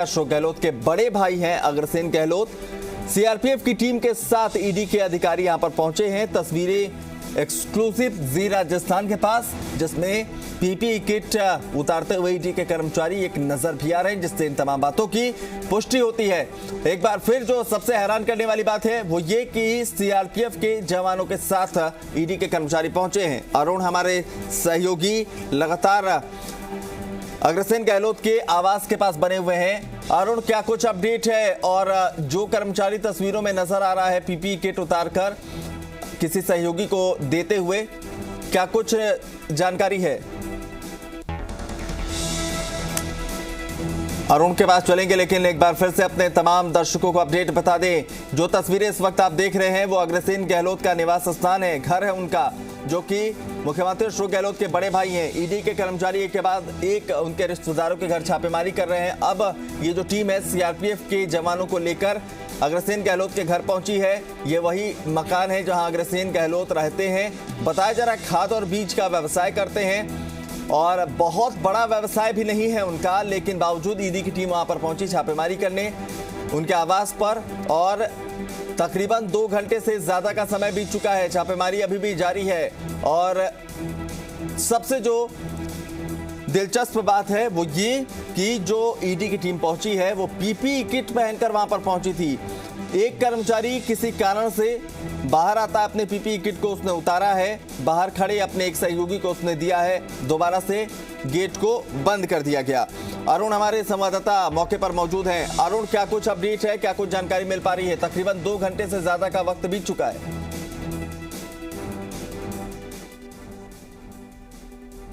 अशोक गहलोत के बड़े भाई हैं अग्रसेन गहलोत। सीआरपीएफ की टीम के साथ ईडी के अधिकारी यहां पर पहुंचे हैं। तस्वीरें एक्सक्लूसिव जी राजस्थान के पास, जिसमें पीपीई किट उतारते हुए ईडी के कर्मचारी एक नजर भी आ रहे हैं, जिससे इन तमाम बातों की पुष्टि होती है। एक बार फिर जो सबसे हैरान करने वाली बात है वो ये कि सीआरपीएफ के जवानों के साथ ईडी के कर्मचारी पहुंचे हैं। अरुण हमारे सहयोगी लगातार अग्रसेन गहलोत के आवास के पास बने हुए हैं। अरुण, क्या कुछ अपडेट है? और जो कर्मचारी तस्वीरों में नजर आ रहा है पीपीई किट उतारकर किसी सहयोगी को देते हुए, क्या कुछ जानकारी है? अरुण के पास चलेंगे, लेकिन एक बार फिर से अपने तमाम दर्शकों को अपडेट बता दें। जो तस्वीरें इस वक्त आप देख रहे हैं वो अग्रसेन गहलोत का निवास स्थान है, घर है उनका, जो कि मुख्यमंत्री अशोक गहलोत के बड़े भाई हैं। ईडी के कर्मचारी एक के बाद एक उनके रिश्तेदारों के घर छापेमारी कर रहे हैं। अब ये जो टीम है सीआरपीएफ के जवानों को लेकर अग्रसेन गहलोत के घर पहुंची है। ये वही मकान है जहां अग्रसेन गहलोत रहते हैं। बताया जा रहा है खाद और बीज का व्यवसाय करते हैं और बहुत बड़ा व्यवसाय भी नहीं है उनका, लेकिन बावजूद ईडी की टीम वहां पर पहुंची छापेमारी करने उनके आवास पर। और तकरीबन 2 घंटे से ज्यादा का समय बीत चुका है, छापेमारी अभी भी जारी है। और सबसे जो दिलचस्प बात है वो ये कि जो ईडी की टीम पहुंची है वो पीपीई किट पहनकर वहां पर पहुंची थी। एक कर्मचारी किसी कारण से बाहर आता है, अपने पीपीई किट को उसने उतारा है, बाहर खड़े अपने एक सहयोगी को उसने दिया है, दोबारा से गेट को बंद कर दिया गया। अरुण हमारे संवाददाता मौके पर मौजूद हैं। अरुण, क्या कुछ अपडेट है, क्या कुछ जानकारी मिल पा रही है? तकरीबन 2 घंटे से ज्यादा का वक्त बीत चुका है।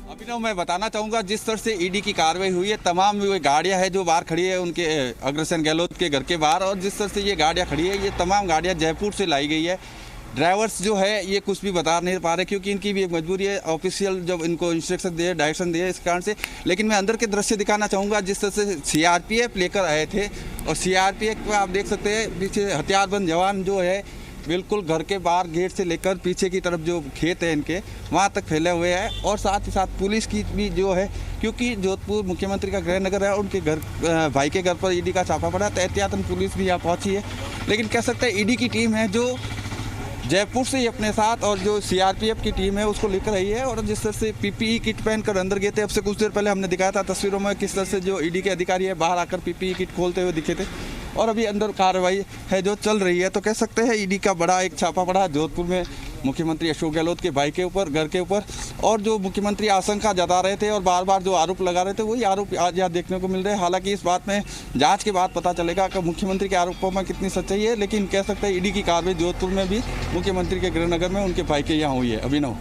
अभिनव, मैं बताना चाहूंगा जिस तरह से ईडी की कार्रवाई हुई है, तमाम गाड़ियां हैं जो बाहर खड़ी है उनके अग्रसेन गहलोत के घर के बाहर, और जिस तरह से ये गाड़ियां खड़ी है, ये तमाम गाड़ियां जयपुर से लाई गई है। ड्राइवर्स जो है ये कुछ भी बता नहीं पा रहे क्योंकि इनकी भी एक मजबूरी है, ऑफिशियल जब इनको इंस्ट्रक्शन दिए, डायरेक्शन दिए, इस कारण से। लेकिन मैं अंदर के दृश्य दिखाना चाहूँगा जिस तरह से सीआरपीएफ लेकर आए थे, और सीआरपीएफ आप देख सकते हैं पीछे हथियारबंद जवान जो है बिल्कुल घर के बाहर गेट से लेकर पीछे की तरफ जो खेत है इनके वहाँ तक फैले हुए हैं। और साथ ही साथ पुलिस की भी जो है, क्योंकि जोधपुर मुख्यमंत्री का गृह नगर है, उनके घर भाई के घर पर ईडी का छापा पड़ा, तो एहतियातन पुलिस भी यहाँ पहुँची है। लेकिन कह सकते हैं ईडी की टीम है जो जयपुर से ही अपने साथ, और जो सीआरपीएफ की टीम है उसको लेकर आई है। और जिस तरह से पीपीई किट पहनकर अंदर गए थे, अब से कुछ देर पहले हमने दिखाया था तस्वीरों में किस तरह से जो ईडी के अधिकारी है बाहर आकर पीपीई किट खोलते हुए दिखे थे, और अभी अंदर कार्रवाई है जो चल रही है। तो कह सकते हैं ईडी का बड़ा एक छापा पड़ा जोधपुर में मुख्यमंत्री अशोक गहलोत के भाई के ऊपर, घर के ऊपर। और जो मुख्यमंत्री आशंका जता रहे थे और बार बार जो आरोप लगा रहे थे, वही आरोप आज यहाँ देखने को मिल रहे हैं। हालांकि इस बात में जांच के बाद पता चलेगा कि मुख्यमंत्री के आरोपों में कितनी सच्चाई है, लेकिन कह सकते हैं ईडी की कार्रवाई जोधपुर में भी मुख्यमंत्री के गृहनगर में उनके भाई के यहाँ हुई है। अभिनव,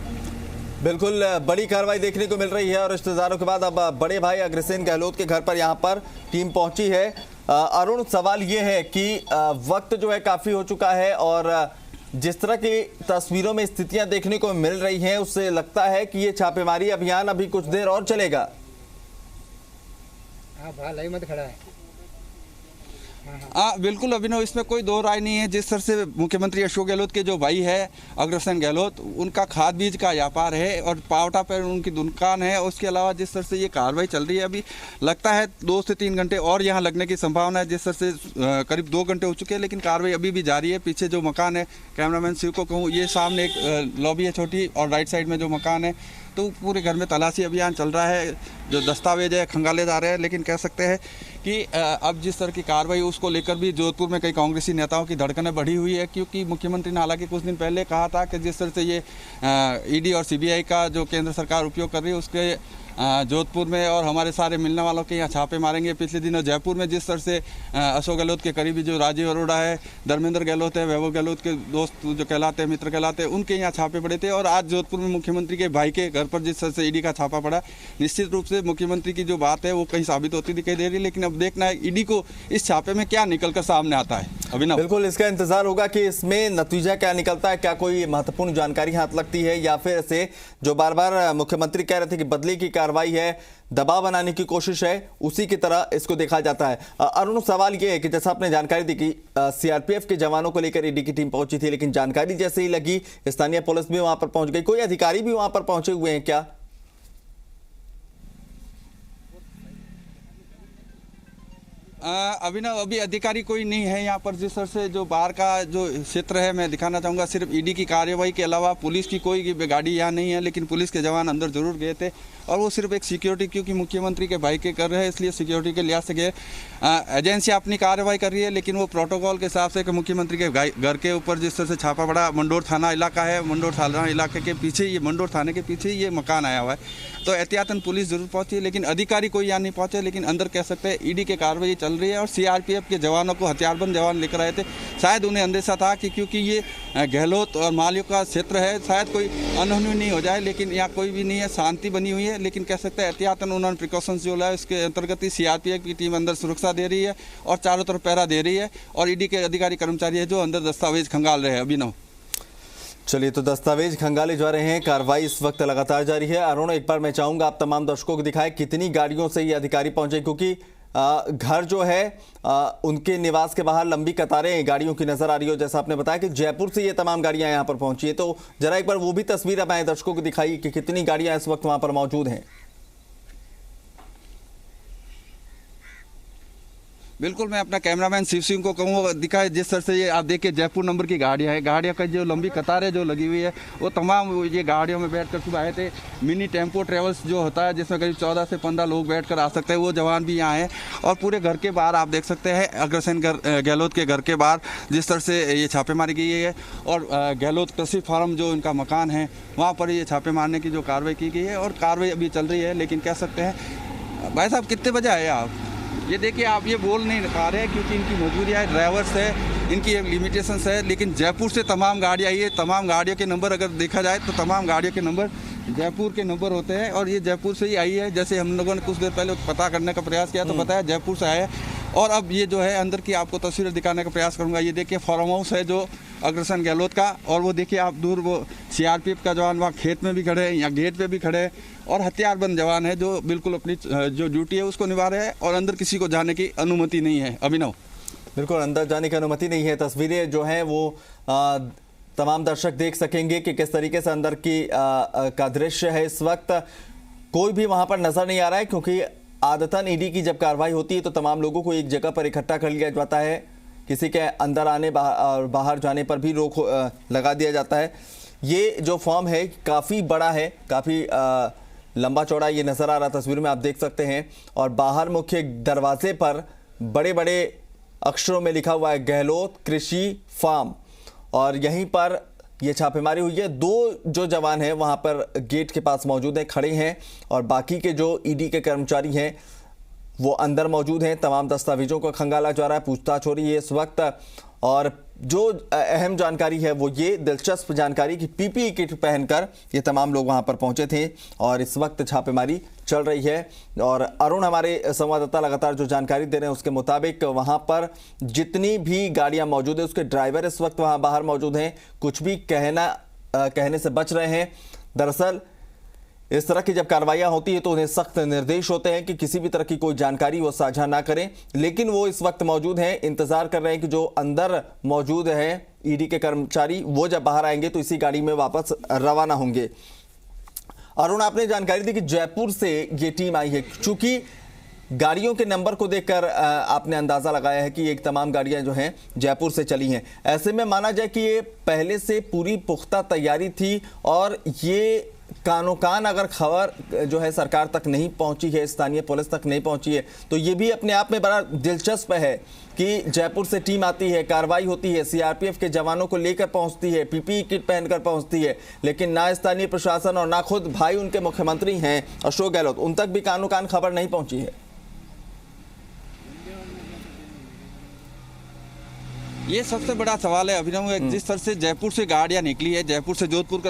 बिल्कुल बड़ी कार्रवाई देखने को मिल रही है, और रिश्तेदारों के बाद अब बड़े भाई अग्रसेन गहलोत के घर पर यहाँ पर टीम पहुंची है। अरुण, सवाल ये है कि वक्त जो है काफी हो चुका है, और जिस तरह की तस्वीरों में स्थितियां देखने को मिल रही हैं उससे लगता है कि ये छापेमारी अभियान अभी कुछ देर और चलेगा। भाई मत खड़ा है। बिल्कुल अभिनव, इसमें कोई दो राय नहीं है। जिस तरह से मुख्यमंत्री अशोक गहलोत के जो भाई है अग्रसेन गहलोत, उनका खाद बीज का व्यापार है और पावटा पर उनकी दुकान है। उसके अलावा जिस तरह से ये कार्रवाई चल रही है, अभी लगता है 2 से 3 घंटे और यहाँ लगने की संभावना है। जिस तरह से करीब 2 घंटे हो चुके हैं, लेकिन कार्रवाई अभी भी जारी है। पीछे जो मकान है, कैमरामैन शिव को कहूँ, ये सामने एक लॉबी है छोटी, और राइट साइड में जो मकान है, तो पूरे घर में तलाशी अभियान चल रहा है। जो दस्तावेज है खंगाले जा रहे हैं। लेकिन कह सकते हैं कि अब जिस तरह की कार्रवाई उसको लेकर भी जोधपुर में कई कांग्रेसी नेताओं की धड़कनें बढ़ी हुई है, क्योंकि मुख्यमंत्री ने हालांकि कुछ दिन पहले कहा था कि जिस तरह से ये ईडी और सीबीआई का जो केंद्र सरकार उपयोग कर रही है उसके जोधपुर में और हमारे सारे मिलने वालों के यहाँ छापे मारेंगे। पिछले दिनों जयपुर में जिस तरह से अशोक गहलोत के करीबी जो राजीव अरोड़ा है, धर्मेंद्र गहलोत है, वैभव गहलोत के दोस्त जो कहलाते हैं, मित्र कहलाते हैं, उनके यहाँ छापे पड़े थे। और आज जोधपुर में मुख्यमंत्री के भाई के घर पर जिस तरह से ईडी का छापा पड़ा, निश्चित रूप से मुख्यमंत्री की जो बात है वो कहीं साबित होती दिखाई दे रही है। लेकिन अब देखना है ईडी को इस छापे में क्या निकल कर सामने आता है। अभिनव, बिल्कुल इसका इंतजार होगा कि इसमें नतीजा क्या निकलता है, क्या कोई महत्वपूर्ण जानकारी हाथ लगती है, या फिर ऐसे जो बार बार मुख्यमंत्री कह रहे थे कि बदले की कार्रवाई है, दबाव बनाने की कोशिश है, उसी की तरह इसको देखा जाता है। अरुण, सवाल ये है कि जैसा आपने जानकारी दी कि सीआरपीएफ के जवानों को लेकर ईडी की टीम पहुंची थी, लेकिन जानकारी जैसे ही लगी स्थानीय पुलिस भी वहां पर पहुंच गई, कोई अधिकारी भी वहां पर पहुंचे हुए हैं क्या? अभिनव अभी अधिकारी कोई नहीं है यहाँ पर। जिस तरह से जो बाहर का जो क्षेत्र है, मैं दिखाना चाहूँगा, सिर्फ ईडी की कार्यवाही के अलावा पुलिस की कोई गाड़ी यहाँ नहीं है, लेकिन पुलिस के जवान अंदर जरूर गए थे और वो सिर्फ एक सिक्योरिटी, क्योंकि मुख्यमंत्री के भाई के कर रहे हैं इसलिए सिक्योरिटी के लिहाज से गए। एजेंसी अपनी कार्रवाई कर रही है, लेकिन वो प्रोटोकॉल के हिसाब से कि मुख्यमंत्री के घर के ऊपर जिस तरह से छापा पड़ा, मंडोर थाना इलाका है, मंडोर थाना इलाके के पीछे, ये मंडोर थाने के पीछे ये मकान आया हुआ है, तो एहतियातन पुलिस जरूर पहुंची, लेकिन अधिकारी कोई यहाँ नहीं पहुंचे। लेकिन अंदर कह सकते हैं ईडी की कार्रवाई चल रही है और सीआरपीएफ के जवानों को, हथियारबंद जवान लेकर आए थे। शायद उन्हें अंदेशा था कि क्योंकि ये गहलोत और मालियों का क्षेत्र है, शायद कोई अनहोनी नहीं हो जाए, लेकिन यहाँ कोई भी नहीं है, शांति बनी हुई है। लेकिन कह सकते हैं एहतियातन उन्होंने प्रिकॉशंस जो लाए, इसके अंतर्गत ही सीआरपीएफ की टीम अंदर सुरक्षा दे रही है और चारों तरफ पहरा दे रही है, और ईडी के अधिकारी कर्मचारी है जो अंदर दस्तावेज खंगाल रहे हैं। अभिनव, चलिए, तो दस्तावेज खंगाले जा रहे हैं, कार्रवाई इस वक्त लगातार जारी है। अरुण, एक बार मैं चाहूंगा आप तमाम दर्शकों को दिखाएं कितनी गाड़ियों से ये अधिकारी पहुंचे, क्योंकि घर जो है उनके निवास के बाहर लंबी कतारें गाड़ियों की नजर आ रही हो। जैसा आपने बताया कि जयपुर से ये तमाम गाड़ियां यहां पर पहुंची है, तो जरा एक बार वो भी तस्वीर आप दर्शकों को दिखाई कि कितनी गाड़ियां इस वक्त वहां पर मौजूद हैं। बिल्कुल, मैं अपना कैमरामैन शिव सिंह को कहूँगा दिखाए। जिस तरह से ये आप देखिए जयपुर नंबर की गाड़ियाँ हैं, गाड़ियाँ का जो लंबी कतारें जो लगी हुई है, वो तमाम ये गाड़ियों में बैठकर सुबह आए थे। मिनी टेम्पो ट्रेवल्स जो होता है जिसमें करीब 14 से 15 लोग बैठकर आ सकते हैं, वो जवान भी यहाँ हैं। और पूरे घर के बाहर आप देख सकते हैं अग्रसेन गहलोत के घर के बाहर जिस तरह से ये छापेमारी की गई है, और गहलोत कृषि फार्म जो इनका मकान है वहाँ पर ये छापे मारने की जो कार्रवाई की गई है, और कार्रवाई अभी चल रही है। लेकिन कह सकते हैं भाई साहब कितने बजे आए आप? ये देखिए, आप ये बोल नहीं पा रहे हैं क्योंकि इनकी मजबूरी है, ड्राइवर्स है, इनकी एक लिमिटेशंस है। लेकिन जयपुर से तमाम गाड़ियाँ आई है, तमाम गाड़ियों के नंबर अगर देखा जाए तो तमाम गाड़ियों के नंबर जयपुर के नंबर होते हैं, और ये जयपुर से ही आई है। जैसे हम लोगों ने कुछ देर पहले पता करने का प्रयास किया तो बताया जयपुर से आया है। और अब ये जो है अंदर की आपको तस्वीरें दिखाने का प्रयास करूंगा। ये देखिए फार्म हाउस है जो अग्रसेन गहलोत का, और वो देखिए आप दूर वो सीआरपीएफ का जवान वहाँ खेत में भी खड़े हैं या गेट पे भी खड़े हैं, और हथियारबंद जवान है जो बिल्कुल अपनी जो ड्यूटी है उसको निभा रहे हैं, और अंदर किसी को जाने की अनुमति नहीं है। अभिनव, बिल्कुल अंदर जाने की अनुमति नहीं है। तस्वीरें जो हैं वो तमाम दर्शक देख सकेंगे कि किस तरीके से अंदर की का दृश्य है। इस वक्त कोई भी वहां पर नजर नहीं आ रहा है, क्योंकि आदतन ईडी की जब कार्रवाई होती है तो तमाम लोगों को एक जगह पर इकट्ठा कर लिया जाता है, किसी के अंदर आने और बाहर जाने पर भी रोक लगा दिया जाता है। ये जो फॉर्म है काफ़ी बड़ा है, काफ़ी लंबा चौड़ा ये नज़र आ रहा तस्वीर में आप देख सकते हैं, और बाहर मुख्य दरवाजे पर बड़े बड़े अक्षरों में लिखा हुआ है गहलोत कृषि फार्म, और यहीं पर ये छापेमारी हुई है। 2 जो जवान हैं वहां पर गेट के पास मौजूद हैं, खड़े हैं, और बाकी के जो ईडी के कर्मचारी हैं वो अंदर मौजूद हैं। तमाम दस्तावेजों को खंगाला जा रहा है, पूछताछ हो रही है इस वक्त। और जो अहम जानकारी है वो ये दिलचस्प जानकारी कि पीपीई किट पहनकर ये तमाम लोग वहां पर पहुंचे थे, और इस वक्त छापेमारी चल रही है। और अरुण, हमारे संवाददाता लगातार जो जानकारी दे रहे हैं उसके मुताबिक वहां पर जितनी भी गाड़ियां मौजूद है उसके ड्राइवर इस वक्त वहां बाहर मौजूद हैं, कुछ भी कहने से बच रहे हैं। दरअसल इस तरह की जब कार्रवाइयां होती है तो उन्हें सख्त निर्देश होते हैं कि किसी भी तरह की कोई जानकारी वो साझा ना करें, लेकिन वो इस वक्त मौजूद हैं, इंतजार कर रहे हैं कि जो अंदर मौजूद हैं ईडी के कर्मचारी वो जब बाहर आएंगे तो इसी गाड़ी में वापस रवाना होंगे। अरुण, आपने जानकारी दी कि जयपुर से ये टीम आई है, चूंकि गाड़ियों के नंबर को देखकर आपने अंदाजा लगाया है कि एक तमाम गाड़ियां जो हैं जयपुर से चली हैं। ऐसे में माना जाए कि ये पहले से पूरी पुख्ता तैयारी थी, और ये कानो कान अगर खबर जो है सरकार तक नहीं पहुंची है, स्थानीय पुलिस तक नहीं पहुंची है, तो ये भी अपने आप में बड़ा दिलचस्प है कि जयपुर से टीम आती है, कार्रवाई होती है, सीआरपीएफ के जवानों को लेकर पहुंचती है, पीपीई किट पहनकर पहुंचती है, लेकिन ना स्थानीय प्रशासन और ना खुद भाई उनके मुख्यमंत्री हैं अशोक गहलोत, उन तक भी कानो कान खबर नहीं पहुंची है। ये सबसे बड़ा सवाल है अभिनव। जिस तरह से जयपुर से गाड़ियां निकली है, जयपुर से जोधपुर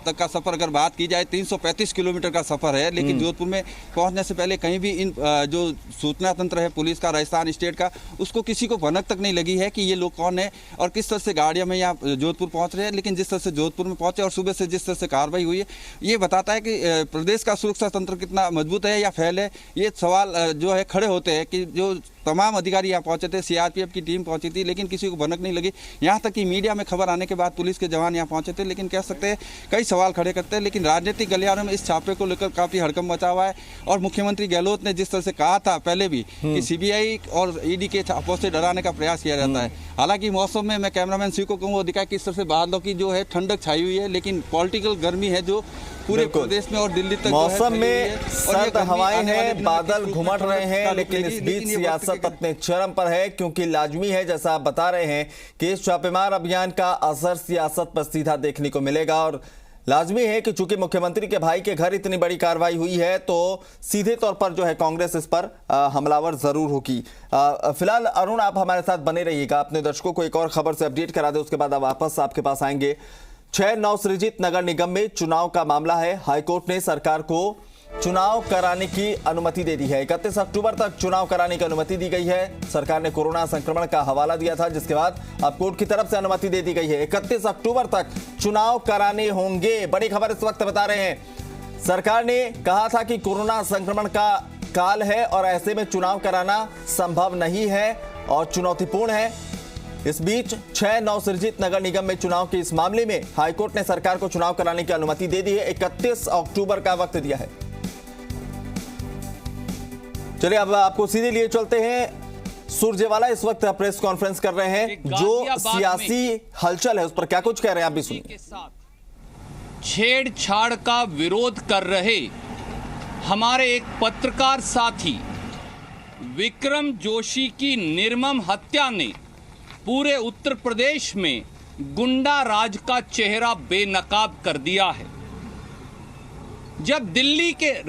तक का सफर अगर बात की जाए 335 किलोमीटर का सफर है, लेकिन जोधपुर में पहुंचने से पहले कहीं भी इन जो सूचना तंत्र है पुलिस का, राजस्थान स्टेट का, उसको किसी को भनक तक नहीं लगी है कि ये लोग कौन है और किस तरह से गाड़ियां में यहाँ जोधपुर पहुंच रहे हैं। लेकिन जिस तरह से जोधपुर में पहुंचे और सुबह से जिस तरह से कार्रवाई हुई है, ये बताता है कि प्रदेश का सुरक्षा तंत्र कितना मजबूत है या फैल है। ये सवाल जो है खड़े होते हैं कि जो तमाम अधिकारी यहाँ पहुंचे थे, सीआरपीएफ की टीम पहुंची थी, लेकिन किसी को भनक नहीं लगी। यहाँ तक कि मीडिया में खबर आने के बाद पुलिस के जवान यहाँ पहुंचे थे, लेकिन कह सकते हैं कई सवाल खड़े करते हैं। लेकिन राजनीतिक गलियारों में इस छापे को लेकर काफ़ी हड़कंप मचा हुआ है। और मुख्यमंत्री गहलोत ने जिस तरह से कहा था पहले भी कि सीबीआई और ईडी के छापों से डराने का प्रयास किया जाता है। हालांकि मौसम में मैं कैमरामैन सी को कहूँ वो दिखाया किस तरह से बादलों की जो है ठंडक छाई हुई है, लेकिन पॉलिटिकल गर्मी है जो पूरे प्रदेश में और दिल्ली तक मौसम में सर्द हवाएं हैं, बादल घुमट रहे हैं, लेकिन इस बीच सियासत अपने चरम पर है, क्योंकि लाजमी है जैसा आप बता रहे हैं कि इस छापेमार अभियान का असर सियासत पर सीधा देखने को मिलेगा। और लाजमी है कि चूंकि मुख्यमंत्री के भाई के घर इतनी बड़ी कार्रवाई हुई है तो सीधे तौर पर जो है कांग्रेस इस पर हमलावर जरूर होगी। फिलहाल अरुण, आप हमारे साथ बने रहिएगा, अपने दर्शकों को एक और खबर से अपडेट करा दे, उसके बाद आप वापस आपके पास आएंगे। 6 नवसृजित नगर निगम में चुनाव का मामला है। हाईकोर्ट ने सरकार को चुनाव कराने की अनुमति दे दी है। 31 अक्टूबर तक चुनाव कराने की अनुमति दी गई है। सरकार ने कोरोना संक्रमण का हवाला दिया था, जिसके बाद अब कोर्ट की तरफ से अनुमति दे दी गई है। 31 अक्टूबर तक चुनाव कराने होंगे। बड़ी खबर इस वक्त बता रहे हैं, सरकार ने कहा था कि कोरोना संक्रमण का काल है और ऐसे में चुनाव कराना संभव नहीं है और चुनौतीपूर्ण है। इस बीच 6 नवसृजित नगर निगम में चुनाव के इस मामले में हाईकोर्ट ने सरकार को चुनाव कराने की अनुमति दे दी है। 31 अक्टूबर का वक्त दिया है। चलिए अब आपको सीधे लिए चलते हैं। सुरजेवाला इस वक्त प्रेस कॉन्फ्रेंस कर रहे हैं, जो सियासी हलचल है उस पर क्या कुछ कह रहे हैं आप भी सुनिए। छेड़छाड़ का विरोध कर रहे हमारे एक पत्रकार साथी विक्रम जोशी की निर्मम हत्या ने पूरे उत्तर प्रदेश में गुंडा राज का चेहरा बेनकाब कर दिया है। जब दिल्ली के